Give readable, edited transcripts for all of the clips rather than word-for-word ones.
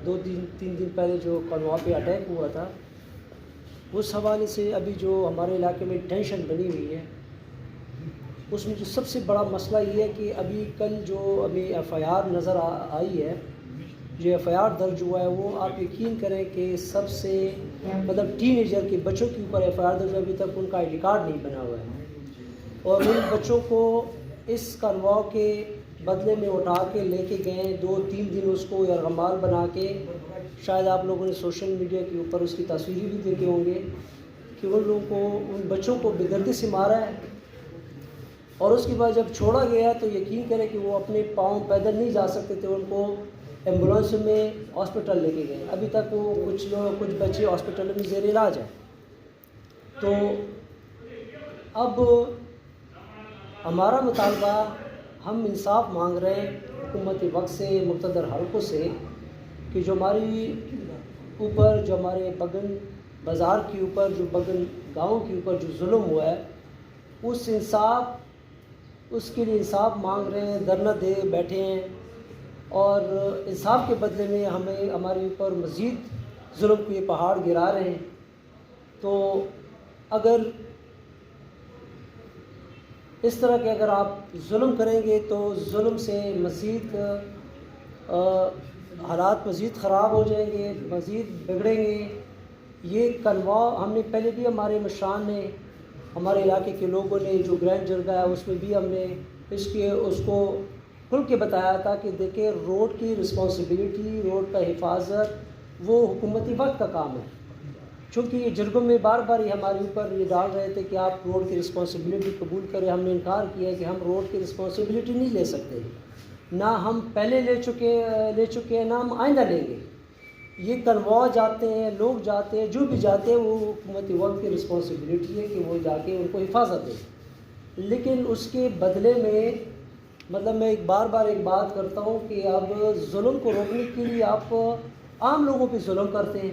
تین دن پہلے جو کنوا پہ اٹیک ہوا تھا، اس حوالے سے ابھی جو ہمارے علاقے میں ٹینشن بنی ہوئی ہے، اس میں جو سب سے بڑا مسئلہ یہ ہے کہ ابھی کل جو ابھی ایف آئی آر نظر آئی ہے، جو ایف آئی آر درج ہوا ہے، وہ آپ یقین کریں کہ سب سے مطلب ٹین ایجر کے بچوں کے اوپر ایف آئی آر درج، ابھی تک ان کا آئی ڈی کارڈ نہیں بنا ہوا ہے، اور ان بچوں کو اس کنوا کے بدلے میں اٹھا کے لے کے گئے 2-3 دن اس کو یرغمال بنا کے. شاید آپ لوگوں نے سوشل میڈیا کے اوپر اس کی تصویریں بھی دیکھے ہوں گے کہ ان لوگوں کو، ان بچوں کو بے دردی سے مارا ہے، اور اس کے بعد جب چھوڑا گیا تو یقین کریں کہ وہ اپنے پاؤں پیدل نہیں جا سکتے تھے، ان کو ایمبولینس میں ہاسپٹل لے کے گئے. ابھی تک وہ کچھ بچے ہاسپٹل میں زیر علاج ہیں. تو اب ہمارا مطالبہ، ہم انصاف مانگ رہے ہیں حکومت وقت سے، مقتدر حلقوں سے، کہ جو ہماری اوپر، جو ہمارے بگن بازار کے اوپر، جو بگن گاؤں کے اوپر جو ظلم ہوا ہے، اس کے لیے انصاف مانگ رہے ہیں، دھرنا دے بیٹھے ہیں، اور انصاف کے بدلے میں ہمارے اوپر مزید ظلم کے پہاڑ گرا رہے ہیں. تو اگر اس طرح کے اگر آپ ظلم کریں گے تو ظلم سے مزید حالات مزید خراب ہو جائیں گے، مزید بگڑیں گے. یہ کنوا ہم نے پہلے بھی، ہمارے مشران نے، ہمارے علاقے کے لوگوں نے، جو گرینڈ جرگا ہے اس میں بھی ہم نے اس کو کھل کے بتایا تھا کہ دیکھیں، روڈ کی رسپانسبلٹی، روڈ کا حفاظت وہ حکومتی وقت کا کام ہے. چونکہ یہ جرگوں میں بار بار یہ ہمارے اوپر یہ ڈال رہے تھے کہ آپ روڈ کی رسپانسبلٹی قبول کریں. ہم نے انکار کیا ہے کہ ہم روڈ کی رسپانسبلٹی نہیں لے سکتے، نہ ہم پہلے لے چکے ہیں، نہ ہم آئندہ لیں گے. یہ کنوا جاتے ہیں، لوگ جاتے ہیں، جو بھی جاتے ہیں، وہ حکومتی وقت کی رسپانسبلٹی ہے کہ وہ جا کے ان کو حفاظت دیں. لیکن اس کے بدلے میں مطلب میں بار ایک بات کرتا ہوں کہ اب ظلم کو روکنے کے لیے آپ عام لوگوں پہ ظلم کرتے ہیں.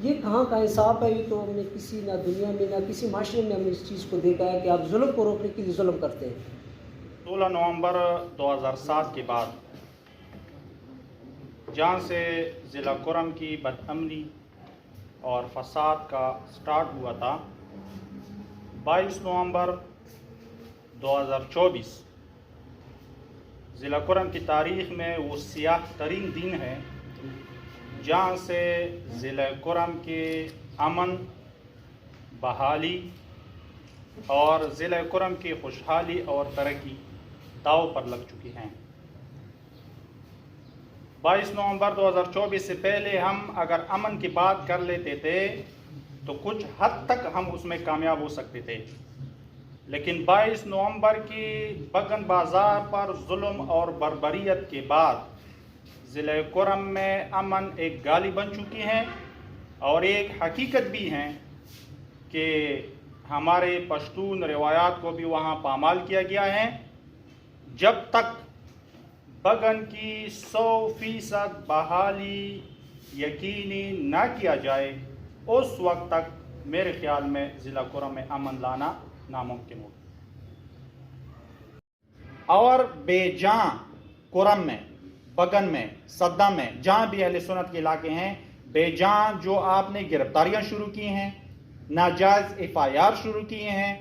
یہ کہاں کا انصاف ہے؟ یہ تو ہم نے کسی، نہ دنیا میں نہ کسی معاشرے میں ہم نے اس چیز کو دیکھا ہے کہ آپ ظلم کو روکنے کے لیے ظلم کرتے ہیں. 16 نومبر 2007 کے بعد جہاں سے ضلع کرم کی بدامنی اور فساد کا سٹارٹ ہوا تھا، 22 نومبر 2024 ضلع کرم کی تاریخ میں وہ سیاہ ترین دن ہے جہاں سے ضلع کرم کے امن، بحالی اور ضلع کرم کی خوشحالی اور ترقی داؤ پر لگ چکی ہیں. 22 نومبر 2024 سے پہلے ہم اگر امن کی بات کر لیتے تھے تو کچھ حد تک ہم اس میں کامیاب ہو سکتے تھے، لیکن 22 نومبر کی بگن بازار پر ظلم اور بربریت کے بعد ضلع کرم میں امن ایک گالی بن چکی ہے، اور ایک حقیقت بھی ہے کہ ہمارے پشتون روایات کو بھی وہاں پامال کیا گیا ہے. جب تک بگن کی 100% بحالی یقینی نہ کیا جائے، اس وقت تک میرے خیال میں ضلع کرم میں امن لانا ناممکن ہوگا. اور بے جاں کرم میں، بگن میں، صدام میں، جہاں بھی اہل سنت کے علاقے ہیں، بے جان جو آپ نے گرفتاریاں شروع کی ہیں، ناجائز ایف آئی آر شروع کیے ہیں،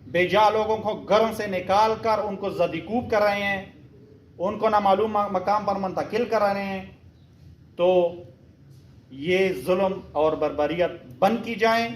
بے جا لوگوں کو گھروں سے نکال کر ان کو زدیکوب کر رہے ہیں، ان کو نامعلوم مقام پر منتقل کر رہے ہیں، تو یہ ظلم اور بربریت بند کی جائیں.